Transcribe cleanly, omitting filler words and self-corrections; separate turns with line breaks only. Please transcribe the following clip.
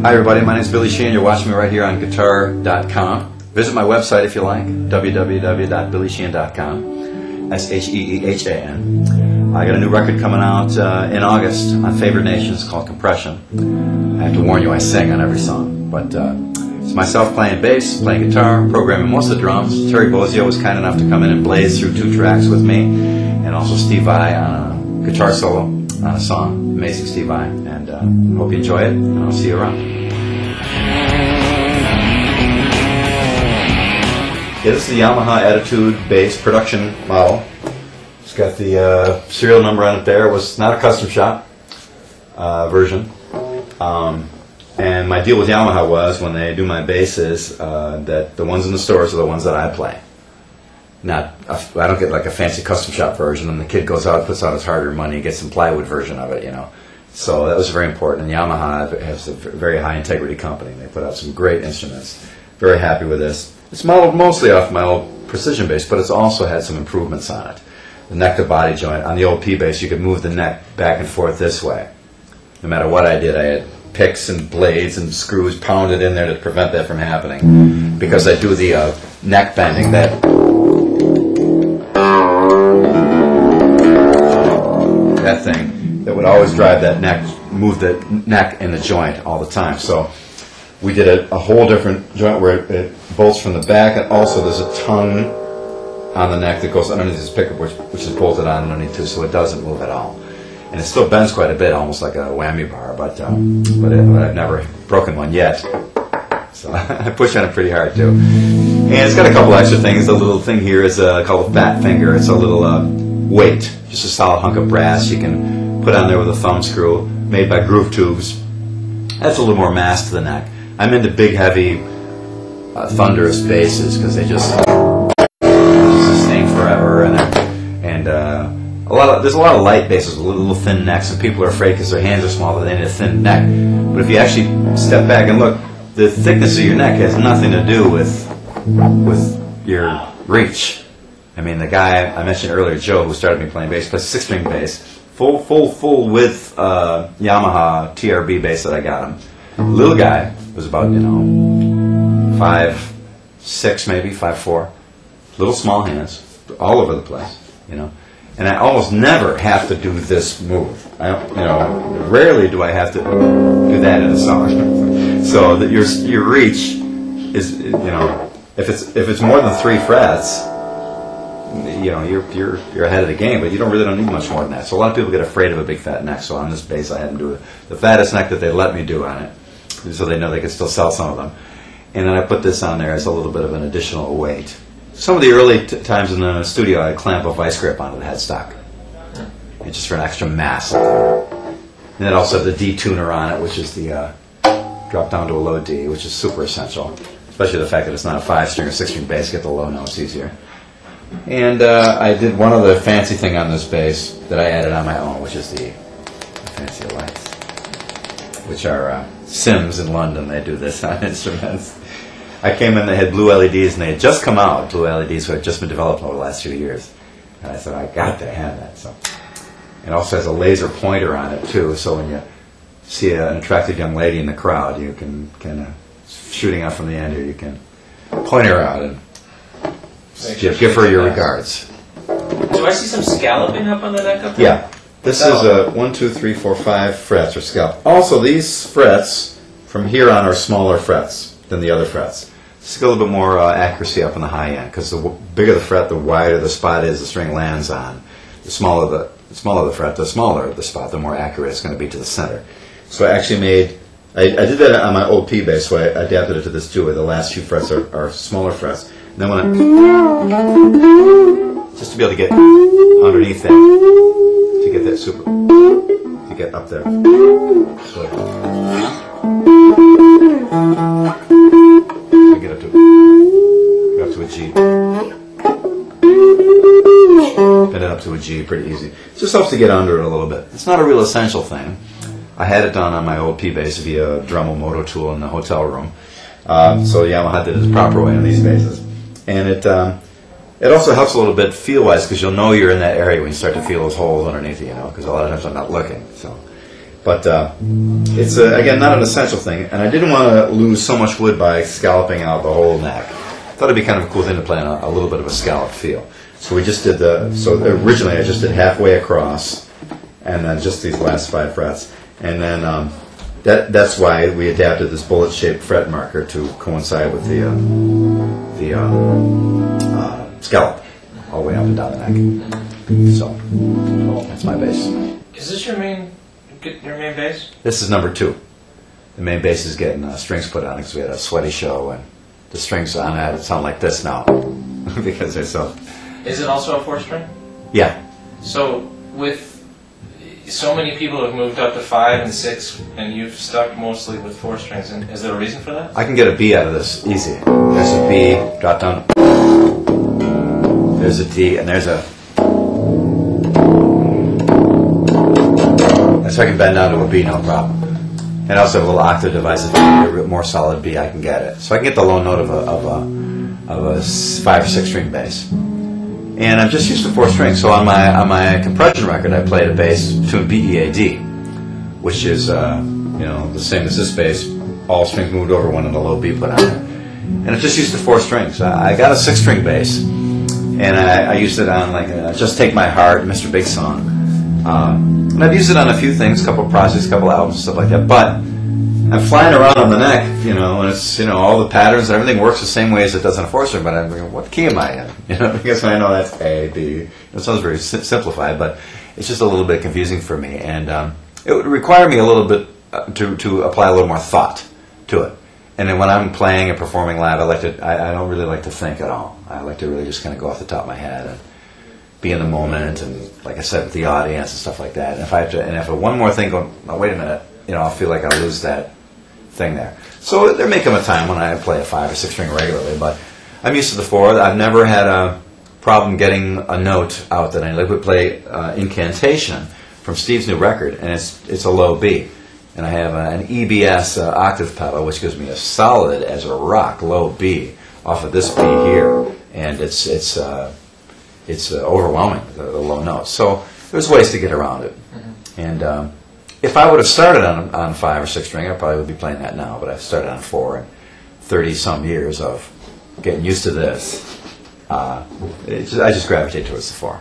Hi everybody, my name is Billy Sheehan. You're watching me right here on guitar.com. Visit my website if you like, www.billysheehan.com, SHEEHAN. I got a new record coming out in August on Favored Nations called Compression. I have to warn you, I sing on every song, but it's myself playing bass, playing guitar, programming most of the drums. Terry Bozzio was kind enough to come in and blaze through 2 tracks with me, and also Steve Vai on a guitar solo on a song. Amazing Steve Vai, and hope you enjoy it, and I'll see you around. Yeah, this is the Yamaha Attitude bass production model. It's got the serial number on it there. It was not a custom shop version. And my deal with Yamaha was, when they do my basses, that the ones in the stores are the ones that I play. I don't get like a fancy custom shop version, and the kid goes out, puts out his hard-earned money, gets some plywood version of it, you know. So that was very important. And Yamaha has a very high integrity company. They put out some great instruments. Very happy with this. It's modeled mostly off my old precision bass, but it's also had some improvements on it. The neck to body joint. On the old P bass, you could move the neck back and forth this way. No matter what I did, I had picks and blades and screws pounded in there to prevent that from happening. Because I do the neck bending, that thing that would always drive that neck, move the neck in the joint all the time. So we did a whole different joint where it bolts from the back, and also there's a tongue on the neck that goes underneath this pickup, which is bolted on underneath too, so it doesn't move at all. And it still bends quite a bit, almost like a whammy bar, but I've never broken one yet. So I push on it pretty hard too. And it's got a couple extra things. The little thing here is called a fat finger. It's a little weight, just a solid hunk of brass you can put on there with a thumb screw, made by Groove Tubes. That's a little more mass to the neck. I'm into big, heavy, thunderous basses because they just sustain forever, and there's a lot of light basses with little thin necks, and people are afraid because their hands are small that they need a thin neck. But if you actually step back and look, the thickness of your neck has nothing to do with your reach. I mean, the guy I mentioned earlier, Joe, who started me playing bass, plays 6-string bass, full width Yamaha TRB bass that I got him. Little guy, was about 5'6", maybe 5'4", little small hands, all over the place, you know. And I almost never have to do this move. Rarely do I have to do that in a song. So that your reach is, if it's more than 3 frets, you're ahead of the game. But you don't need much more than that. So a lot of people get afraid of a big fat neck. So on this bass, I had them do the fattest neck that they let me do on it, so they know they can still sell some of them. And then I put this on there as a little bit of an additional weight. Some of the early times in the studio, I'd clamp a vice grip onto the headstock, just for an extra mass. And it also has the D tuner on it, which is the drop down to a low D, which is super essential, especially the fact that it's not a 5-string or 6-string bass. Get the low notes easier. And I did one other fancy thing on this bass that I added on my own, which is the fancy lights, which are Sims in London. They do this on instruments. I came in, they had blue LEDs, and they had just come out, blue LEDs, so had just been developed over the last few years. And I said, I got to have that. So, it also has a laser pointer on it, too, so when you see an attractive young lady in the crowd, you can kind of, shooting out from the end here, you can point her out and give her your regards.
Do I see some scalloping up on the neck up there?
Yeah. This is a 1, 2, 3, 4, 5 frets, or scallop. Also, these frets from here on are smaller frets than the other frets. Just a little bit more accuracy up on the high end, because the bigger the fret, the wider the spot is the string lands on. The smaller the fret, the smaller the spot, the more accurate it's going to be to the center. So I actually I did that on my old P bass, so I adapted it to this too, where the last few frets are smaller frets. And then when just to be able to get underneath that, to get that super, to get up there. So, get up to a G. Bend it up to a G, pretty easy. It just helps to get under it a little bit. It's not a real essential thing. I had it done on my old P bass via Dremel Moto Tool in the hotel room. So Yamaha did it the proper way on these basses. And it also helps a little bit feel-wise, because you'll know you're in that area when you start to feel those holes underneath you, because a lot of times I'm not looking. So, but it's, again, not an essential thing. And I didn't want to lose so much wood by scalloping out the whole neck. I thought it'd be kind of a cool thing to play on a little bit of a scallop feel. So we just did so originally I just did halfway across, and then just these last 5 frets. And then that's why we adapted this bullet-shaped fret marker to coincide with the scallop all the way up and down the neck. So that's my bass.
Is this your main bass?
This is number 2. The main bass is getting strings put on it because we had a sweaty show, and the strings on it sound like this now because they're so.
Is it also a 4-string?
Yeah.
So with so many people have moved up to 5 and 6, and you've stuck mostly with 4 strings. And is there a reason for that?
I can get a B out of this easy. There's a B, drop down. There's a D, and there's a. So I can bend down to a B, no problem. And I also have a little octave device. If I need a more solid B, I can get it. So I can get the low note of a 5 or 6 string bass. And I'm just used to 4 strings. So on my compression record, I played a bass tuned B-E-A-D, which is the same as this bass. All strings moved over, one and a low B put on it. And I'm just used to 4 strings. I got a 6-string bass, and I used it on Just Take My Heart, Mr. Big Song. And I've used it on a few things, a couple of projects, a couple of albums, stuff like that. But I'm flying around on the neck, and it's, all the patterns, everything works the same way as it does on a 4-string, but I'm thinking, what key am I in? Because I know that's A, B. It sounds very simplified, but it's just a little bit confusing for me. And it would require me a little bit to apply a little more thought to it. And then when I'm playing and performing live, I don't really like to think at all. I like to really just kind of go off the top of my head and be in the moment, and like I said, with the audience and stuff like that. And if one more thing go, oh, wait a minute, I'll feel like I'll lose that thing there. So there may come a time when I play a 5 or 6 string regularly, but I'm used to the 4. I've never had a problem getting a note out that I would play Incantation from Steve's new record, and it's a low B. And I have an EBS octave pedal, which gives me a solid as a rock low B off of this B here, and it's overwhelming, the low notes. So there's ways to get around it. Mm-hmm. And if I would have started on 5 or 6 string, I probably would be playing that now. But I've started on 4, and 30-some years of getting used to this. I just gravitate towards the 4.